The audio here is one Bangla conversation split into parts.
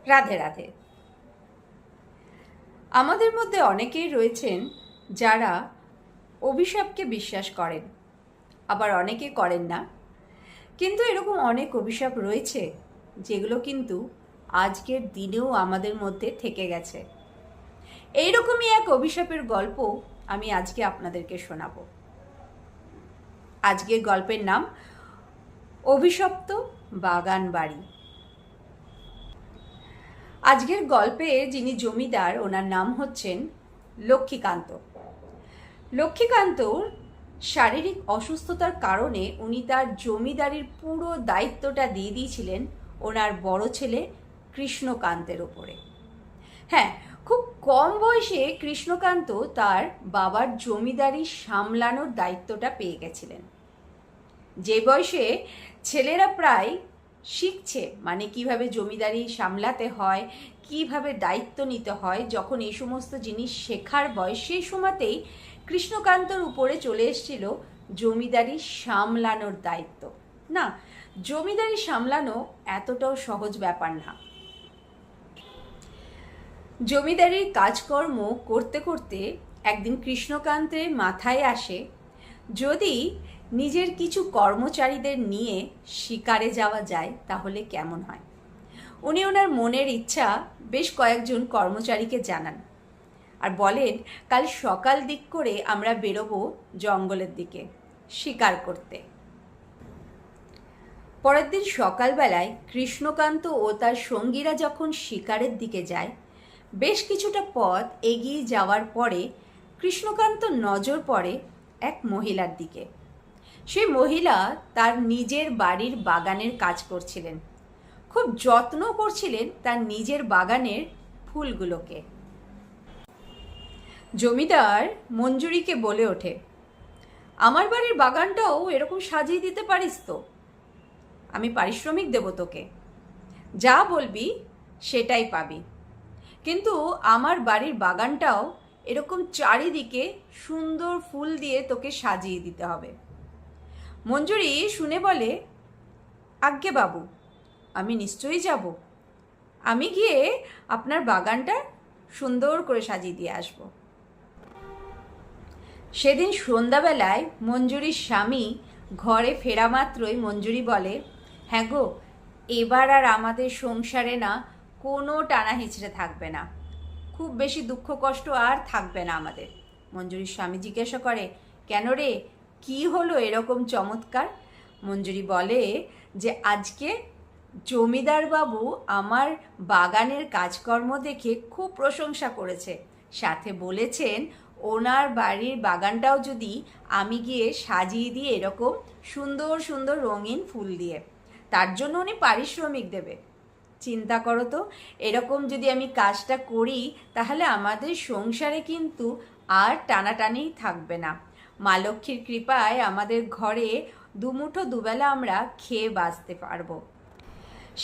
রাধে রাধে। আমাদের মধ্যে অনেকেই রয়েছেন যারা অভিশাপকে বিশ্বাস করেন, আবার অনেকে করেন না। কিন্তু এরকম অনেক অভিশাপ রয়েছে যেগুলো কিন্তু আজকের দিনেও আমাদের মধ্যে থেকে গেছে। এইরকমই এক অভিশাপের গল্প আমি আজকে আপনাদেরকে শোনাবো। আজকের গল্পের নাম অভিশপ্ত বাগান বাড়ি। আজকের গল্পে যিনি জমিদার, ওনার নাম হচ্ছেন লক্ষ্মীকান্ত। লক্ষ্মীকান্তর শারীরিক অসুস্থতার কারণে উনি তার জমিদারির পুরো দায়িত্বটা দিয়ে দিয়েছিলেন ওনার বড় ছেলে কৃষ্ণকান্তের ওপরে। হ্যাঁ, খুব কম বয়সে কৃষ্ণকান্ত তার বাবার জমিদারি সামলানোর দায়িত্বটা পেয়ে গেছিলেন। যে বয়সে ছেলেরা প্রায় শিখছে, মানে কিভাবে জমিদারি সামলাতে হয়, কিভাবে দায়িত্ব নিতে হয়, যখন এই সমস্ত জিনিস শেখার বয়স, সেই সময়তেই কৃষ্ণকান্তর উপরে চলে এসেছিল জমিদারি সামলানোর দায়িত্ব। না, জমিদারি সামলানো এতটাও সহজ ব্যাপার না। জমিদারির কাজকর্ম করতে করতে একদিন কৃষ্ণকান্তের মাথায় আসে, যদি নিজের কিছু কর্মচারীদের নিয়ে শিকারে যাওয়া যায় তাহলে কেমন হয়। উনি ওনার মনের ইচ্ছা বেশ কয়েকজন কর্মচারীকে জানান আর বলেন, কাল সকাল দিক করে আমরা বেরোবো জঙ্গলের দিকে শিকার করতে। পরের দিন সকালবেলায় কৃষ্ণকান্ত ও তার সঙ্গীরা যখন শিকারের দিকে যায়, বেশ কিছুটা পথ এগিয়ে যাওয়ার পরে কৃষ্ণকান্ত নজর পড়ে এক মহিলার দিকে। সেই মহিলা তার নিজের বাড়ির বাগানের কাজ করছিলেন, খুব যত্ন করছিলেন তার নিজের বাগানের ফুলগুলোকে। জমিদার মঞ্জুরিকে বলে ওঠে, আমার বাড়ির বাগানটাও এরকম সাজিয়ে দিতে পারিস তো? আমি পারিশ্রমিক দেব তোকে, যা বলবি সেটাই পাবি, কিন্তু আমার বাড়ির বাগানটাও এরকম চারিদিকে সুন্দর ফুল দিয়ে তোকে সাজিয়ে দিতে হবে। মঞ্জুরি শুনে বলে, আজ্ঞে বাবু, আমি নিশ্চয়ই যাব। আমি গিয়ে আপনার বাগানটা সুন্দর করে সাজিয়ে দিয়ে আসব। সেদিন সন্ধ্যাবেলায় মঞ্জুরির স্বামী ঘরে ফেরা মাত্রই মঞ্জুরি বলে, হ্যাঁ গো, এবার আর আমাদের সংসারে না কোনো টানা হিচড়ে থাকবে না, খুব বেশি দুঃখ কষ্ট আর থাকবে না আমাদের। মঞ্জুরির স্বামী জিজ্ঞাসা করে, কেন রে, কি হলো এরকম চমৎকার? মঞ্জুরি বলে যে আজকে জমিদার বাবু আমার বাগানের কাজকর্ম দেখে খুব প্রশংসা করেছে, সাথে বলেছেন ওনার বাড়ির বাগানটাও যদি আমি গিয়ে সাজিয়ে দিই এরকম সুন্দর সুন্দর রঙিন ফুল দিয়ে, তার জন্য উনি পারিশ্রমিক দেবে। চিন্তা করো তো, এরকম যদি আমি কাজটা করি তাহলে আমাদের সংসারে কিন্তু আর টানাটানি থাকবে না। মা লক্ষ্মীর কৃপায় আমাদের ঘরে দুমুঠো দুবেলা আমরা খেয়ে বাঁচতে পারবো।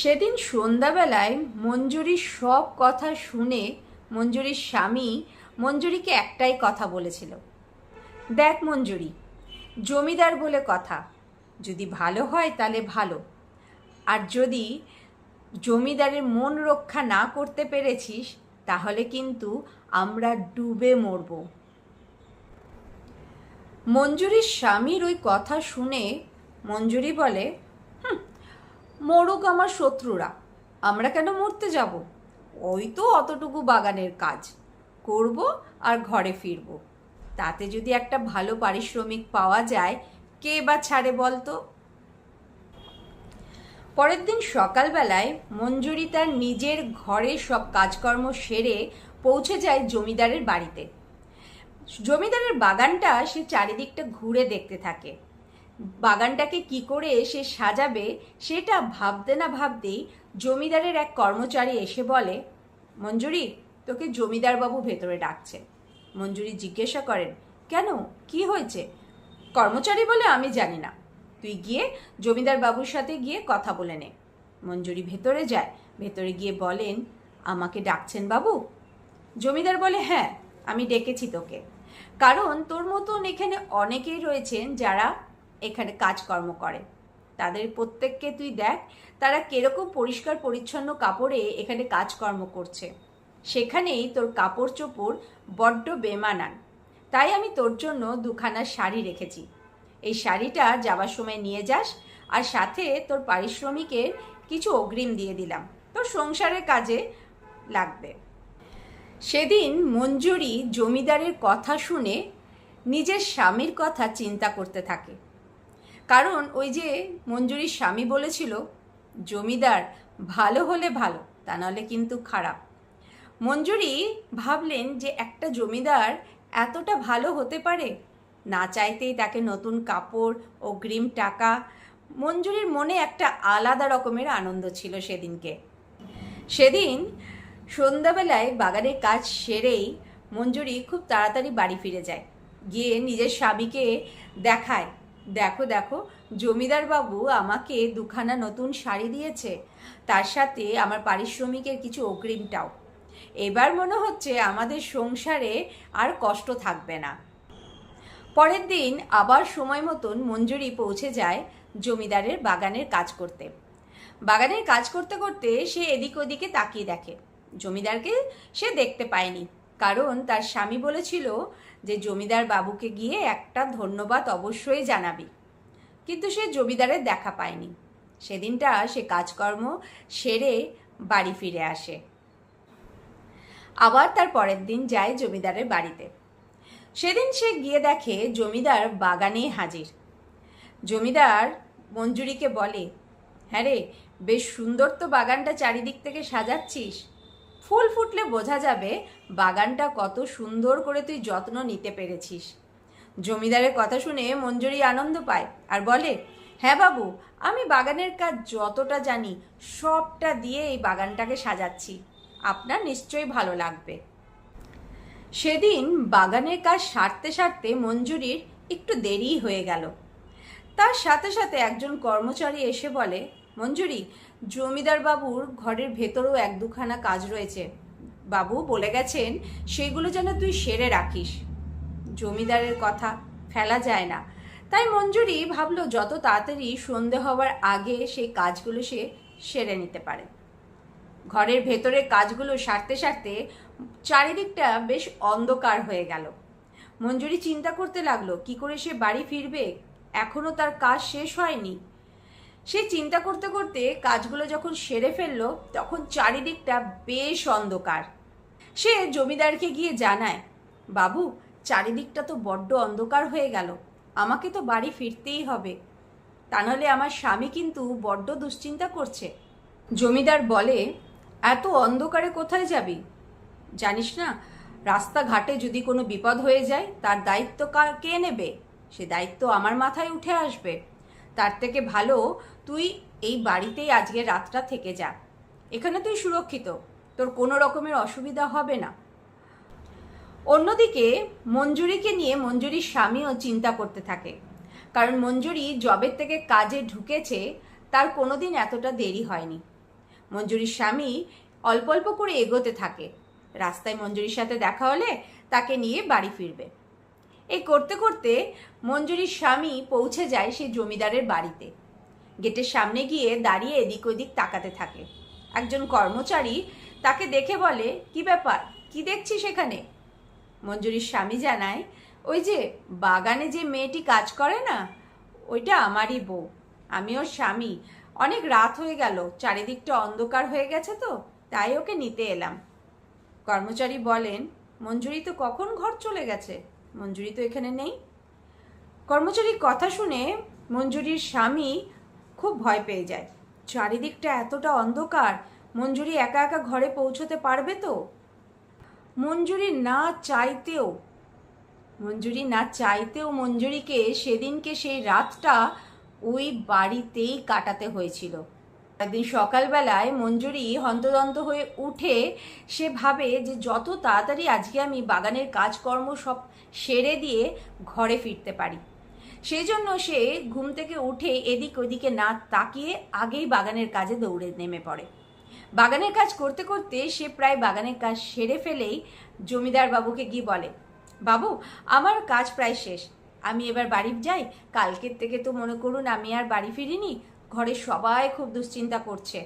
সেদিন সন্ধ্যাবেলায় মঞ্জুরির সব কথা শুনে মঞ্জুরির স্বামী মঞ্জুরিকে একটাই কথা বলেছিল, দেখ মঞ্জুরি, জমিদার বলে কথা, যদি ভালো হয় তাহলে ভালো, আর যদি জমিদারের মন রক্ষা না করতে পেরেছিস তাহলে কিন্তু আমরা ডুবে মরব। মঞ্জুরির স্বামীর ওই কথা শুনে মঞ্জুরি বলে, মরুক আমার শত্রুরা, আমরা কেন মরতে যাব? ওই তো অতটুকু বাগানের কাজ করব আর ঘরে ফিরব, তাতে যদি একটা ভালো পারিশ্রমিক পাওয়া যায় কে বা ছাড়ে বলতো। পরের দিন সকালবেলায় মঞ্জুরি তার নিজের ঘরে সব কাজকর্ম সেরে পৌঁছে যায় জমিদারের বাড়িতে। জমিদারের বাগানটা সে চারিদিকটা ঘুরে দেখতে থাকে। বাগানটাকে কি করে সে সাজাবে সেটা ভাবতে না ভাবতেই জমিদারের এক কর্মচারী এসে বলে, মঞ্জুরি, তোকে জমিদার বাবু ভেতরে ডাকছে। মঞ্জুরি জিজ্ঞাসা করেন, কেন, কি হয়েছে? কর্মচারী বলে, আমি জানি না, তুই গিয়ে জমিদার বাবুর সাথে গিয়ে কথা বলে নে। মঞ্জুরি ভেতরে যায়, ভেতরে গিয়ে বলেন, আমাকে ডাকছেন বাবু? জমিদার বলে, হ্যাঁ, আমি ডেকেছি তোকে, কারণ তোর মতন এখানে অনেকেই রয়েছেন যারা এখানে কাজকর্ম করে, তাদের প্রত্যেককে তুই দেখ, তারা কিরকম পরিষ্কার পরিচ্ছন্ন কাপড়ে এখানে কাজকর্ম করছে। সেখানেই তোর কাপড় চোপড় বড্ড বেমানান। তাই আমি তোর জন্য দুখানা শাড়ি রেখেছি। এই শাড়িটা যাবার সময় নিয়ে যাস, আর সাথে তোর পারিশ্রমিকের কিছু অগ্রিম দিয়ে দিলাম, তোর সংসারের কাজে লাগবে। সেদিন মঞ্জুরি জমিদারের কথা শুনে নিজের স্বামীর কথা চিন্তা করতে থাকে। কারণ ওই যে মঞ্জুরির স্বামী বলেছিল, জমিদার ভালো হলে ভালো, তা নাহলে কিন্তু খারাপ। মঞ্জুরি ভাবলেন যে একটা জমিদার এতটা ভালো হতে পারে, না চাইতেই তাকে নতুন কাপড়, অগ্রিম টাকা। মঞ্জুরির মনে একটা আলাদা রকমের আনন্দ ছিল সেদিনকে। সেদিন সন্ধ্যাবেলায় বাগানের কাজ সেরেই মঞ্জুরি খুব তাড়াতাড়ি বাড়ি ফিরে যায়। গিয়ে নিজের স্বামীকে দেখায়, দেখো দেখো জমিদার বাবু আমাকে দুখানা নতুন শাড়ি দিয়েছে, তার সাথে আমার পারিশ্রমিকের কিছু অগ্রিমটাও। এবার মনে হচ্ছে আমাদের সংসারে আর কষ্ট থাকবে না। পরের দিন আবার সময় মতন মঞ্জুরি পৌঁছে যায় জমিদারের বাগানের কাজ করতে। বাগানের কাজ করতে করতে সে এদিক ওদিকে তাকিয়ে দেখে। জমিদারকে সে দেখতে পায়নি, কারণ তার স্বামী বলেছিল যে জমিদার বাবুকে গিয়ে একটা ধন্যবাদ অবশ্যই জানাবি। কিন্তু সে জমিদারের দেখা পায়নি। সেদিনটা সে কাজকর্ম সেরে বাড়ি ফিরে আসে। আবার তার পরের দিন যায় জমিদারের বাড়িতে। সেদিন সে গিয়ে দেখে জমিদার বাগানে হাজির। জমিদার মঞ্জুরিকে বলে, হ্যাঁ রে, বেশ সুন্দর তো বাগানটা চারিদিক থেকে সাজাচ্ছিস। ফুল ফুটলে বোঝা যাবে বাগানটা কত সুন্দর করে তুই যত্ন নিতে পেরেছিস। জমিদারের কথা শুনে মঞ্জুরি আনন্দ পায় আর বলে, হ্যাঁ বাবু, আমি বাগানের কাজ যতটা জানি সবটা দিয়ে এই বাগানটাকে সাজাচ্ছি, আপনার নিশ্চয়ই ভালো লাগবে। সেদিন বাগানের কাজ সারতে সারতে মঞ্জুরির একটু দেরি হয়ে গেল। তার সাথে সাথে একজন কর্মচারী এসে বলে, মঞ্জুরি, জমিদার বাবুর ঘরের ভেতরেও এক দুখানা কাজ রয়েছে, বাবু বলে গেছেন সেগুলো যেন তুই সেরে রাখিস। জমিদারের কথা ফেলা যায় না, তাই মঞ্জুরি ভাবলো যত তাড়াতাড়ি সন্ধে হওয়ার আগে সেই কাজগুলো সে সেরে নিতে পারে। ঘরের ভেতরের কাজগুলো সারতে সারতে চারিদিকটা বেশ অন্ধকার হয়ে গেল। মঞ্জুরি চিন্তা করতে লাগলো কি করে সে বাড়ি ফিরবে, এখনো তার কাজ শেষ হয়নি। সে চিন্তা করতে করতে কাজগুলো যখন সেরে ফেললো তখন চারিদিকটা বেশ অন্ধকার। সে জমিদারকে গিয়ে জানায়, বাবু, চারিদিকটা তো বড্ড অন্ধকার হয়ে গেল, আমাকে তো বাড়ি ফিরতেই হবে, তা নাহলে আমার স্বামী কিন্তু বড্ড দুশ্চিন্তা করছে। জমিদার বলে, এত অন্ধকারে কোথায় যাবি? জানিস না রাস্তাঘাটে যদি কোনো বিপদ হয়ে যায় তার দায়িত্ব কে নেবে? সে দায়িত্ব আমার মাথায় উঠে আসবে। তার থেকে ভালো তুই এই বাড়িতেই আজকে রাতটা থেকে যা, এখানে তুই সুরক্ষিত, তোর কোনো রকমের অসুবিধা হবে না। অন্যদিকে মঞ্জুরিকে নিয়ে মঞ্জুরির স্বামীও চিন্তা করতে থাকে, কারণ মঞ্জুরি জবের থেকে কাজে ঢুকেছে, তার কোনোদিন এতটা দেরি হয়নি। মঞ্জুরির স্বামী অল্প অল্প করে এগোতে থাকে। রাস্তায় মঞ্জুরির সাথে দেখা হলে তাকে নিয়ে বাড়ি ফিরবে। এই করতে করতে মঞ্জুরির স্বামী পৌঁছে যায় সেই জমিদারের বাড়িতে। গেটের সামনে গিয়ে দাঁড়িয়ে এদিক ওদিক তাকাতে থাকে। একজন কর্মচারী তাকে দেখে বলে, কি ব্যাপার, কি দেখছিস সেখানে? মঞ্জুরির স্বামী জানায়, ওই যে বাগানে যে মেয়েটি কাজ করে না, ওইটা আমারই বউ, আমি ওর স্বামী। অনেক রাত হয়ে গেল, চারিদিকটা অন্ধকার হয়ে গেছে তো, তাই ওকে নিতে এলাম। কর্মচারী বলেন, মঞ্জুরি তো কখন ঘর চলে গেছে, মঞ্জুরি তো এখানে নেই। কর্মচারীর কথা শুনে মঞ্জুরির স্বামী খুব ভয় পেয়ে যায়। চারিদিকটা এতটা অন্ধকার, মঞ্জুরি একা একা ঘরে পৌঁছতে পারবে তো? মঞ্জুরি না চাইতেও মঞ্জুরিকে সেদিনকে সেই রাতটা ওই বাড়িতেই কাটাতে হয়েছিল। একদিন সকালবেলায় মঞ্জুরি হন্তদন্ত হয়ে উঠে সে ভাবে যে যত তাড়াতাড়ি আজকে আমি বাগানের কাজকর্ম সব সেরে দিয়ে ঘরে ফিরতে পারি। সেই জন্য সে ঘুম থেকে উঠে এদিক ওদিকে না তাকিয়ে আগেই বাগানের কাজে দৌড়ে নেমে পড়ে। বাগানের কাজ করতে করতে সে প্রায় বাগানের কাজ সেরে ফেলেই জমিদার বাবুকে গিয়ে বলে, বাবু, আমার কাজ প্রায় শেষ, আমি এবার বাড়ি যাই, কালকের থেকে তো মনে করুন আমি আর বাড়ি ফিরিনি, ঘরে সবাই খুব দুশ্চিন্তা করছে।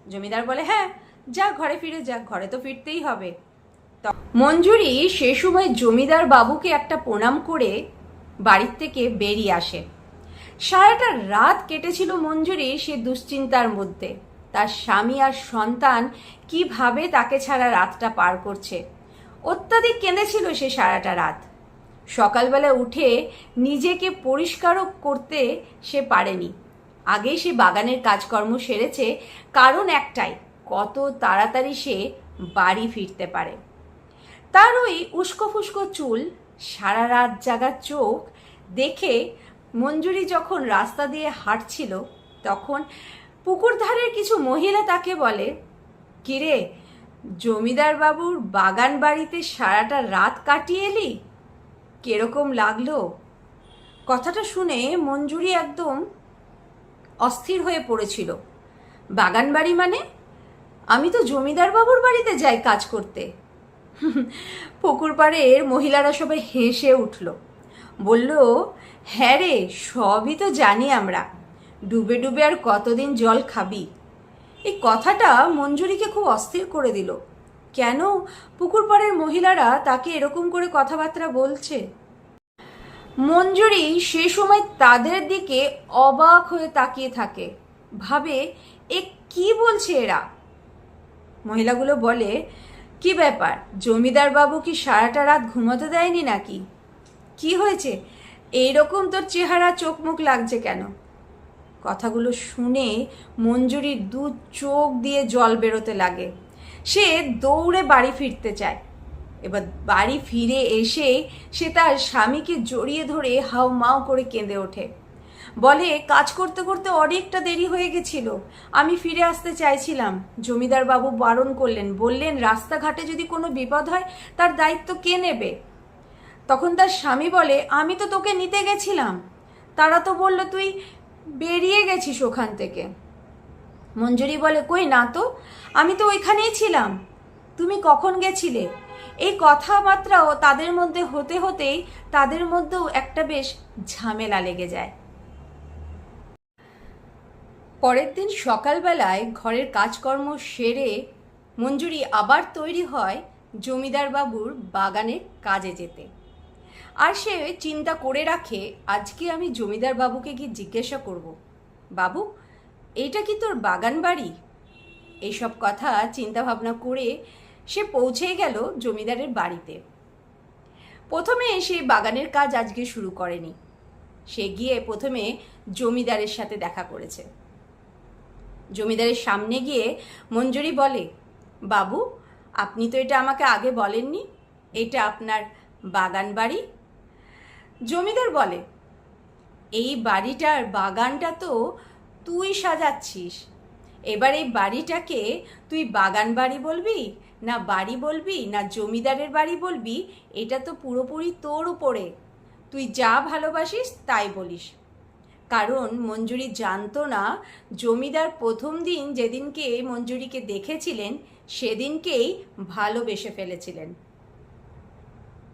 জমিদার বলে, হ্যাঁ যা, ঘরে ফিরে যা, ঘরে তো ফিরতেই হবে। মঞ্জুরি সে সময় জমিদার বাবুকে একটা প্রণাম করে বাড়ির থেকে বেরিয়ে আসে। সারাটা রাত কেটেছিল মঞ্জুরি সে দুশ্চিন্তার মধ্যে, তার স্বামী আর সন্তান কিভাবে তাকে ছাড়া রাতটা পার করছে। অত্যাধিক কেঁদেছিল সে সারাটা রাত। সকালবেলা উঠে নিজেকে পরিষ্কারও করতে সে পারেনি। আগেই সে বাগানের কাজকর্ম সেরেছে, কারণ একটাই, কত তাড়াতাড়ি সে বাড়ি ফিরতে পারে। তার ওই উস্কো ফুস্কো চুল, সারা রাত জাগা চোখ দেখে মঞ্জুরি যখন রাস্তা দিয়ে হাঁটছিল, তখন পুকুর ধারের কিছু মহিলা তাকে বলে, কিরে, জমিদার বাবুর বাগান বাড়িতে সারাটা রাত কাটিয়ে এলি, কিরকম লাগলো? কথাটা শুনে মঞ্জুরি একদম অস্থির হয়ে পড়েছিল। বাগান বাড়ি মানে? আমি তো জমিদার বাবুর বাড়িতে যাই কাজ করতে। পুকুর পাড়ের মহিলারা সবাই হেসে উঠল, বলল, হ্যাঁ রে, সবই তো জানি আমরা, ডুবে ডুবে আর কতদিন জল খাবি। এই কথাটা মঞ্জুরিকে খুব অস্থির করে দিল। কেন পুকুর পাড়ের মহিলারা তাকে এরকম করে কথাবার্তা বলছে? মঞ্জুরি সে সময় তাদের দিকে অবাক হয়ে তাকিয়ে থাকে, ভাবে এ কি বলছে এরা। মহিলাগুলো বলে, কি ব্যাপার, জমিদার বাবু কি সারাটা রাত ঘুমাতে দেয়নি নাকি? কি হয়েছে, এইরকম তোর চেহারা, চোখ মুখ লাগছে কেন? কথাগুলো শুনে মঞ্জুরির দু চোখ দিয়ে জল বেরোতে লাগে। সে দৌড়ে বাড়ি ফিরতে চায়। এবার বাড়ি ফিরে এসে সে তার স্বামীকে জড়িয়ে ধরে হাউমাউ করে কেঁদে ওঠে। বলে, কাজ করতে করতে অনেকটা দেরি হয়ে গেছিল, আমি ফিরে আসতে চাইছিলাম, জমিদার বাবু বারণ করলেন, বললেন রাস্তাঘাটে যদি কোনো বিপদ হয় তার দায়িত্ব কে নেবে? তখন তার স্বামী বলে, আমি তো তোকে নিতে গেছিলাম, তারা তো বলল তুই বেরিয়ে গেছিস ওখান থেকে। মঞ্জুরি বলে, কই না তো, আমি তো ওইখানেই ছিলাম, তুমি কখন গেছিলে? এই কথাবার্তাও তাদের মধ্যে হতে হতেই তাদের মধ্যেও একটা বেশ ঝামেলা লেগে যায়। পরের দিন সকালবেলায় ঘরের কাজকর্ম সেরে মঞ্জুরি আবার তৈরি হয় জমিদার বাবুর বাগানের কাজে যেতে। আর সে চিন্তা করে রাখে, আজকে আমি জমিদার বাবুকে গিয়ে জিজ্ঞাসা করব, বাবু এইটা কি তোর বাগান বাড়ি? এইসব কথা চিন্তা ভাবনা করে সে পৌঁছে গেল জমিদারের বাড়িতে। প্রথমে সে বাগানের কাজ আজকে শুরু করেনি। সে গিয়ে প্রথমে জমিদারের সাথে দেখা করেছে। জমিদারের সামনে গিয়ে মঞ্জুরি বলে, বাবু আপনি তো এটা আমাকে আগে বলেননি, এটা আপনার বাগান বাড়ি? জমিদার বলে, এই বাড়িটার বাগানটা তো তুই সাজাচ্ছিস, এবার এই বাড়িটাকে তুই বাগান বাড়ি বলবি না বাড়ি বলবি না জমিদারের বাড়ি বলবি, এটা তো পুরোপুরি তোর উপরে, তুই যা ভালোবাসিস তাই বলিস। কারণ মঞ্জুরি জানতো না জমিদার প্রথম দিন যেদিনকে মঞ্জুরিকে দেখেছিলেন সেদিনকেই ভালোবেসে ফেলেছিলেন।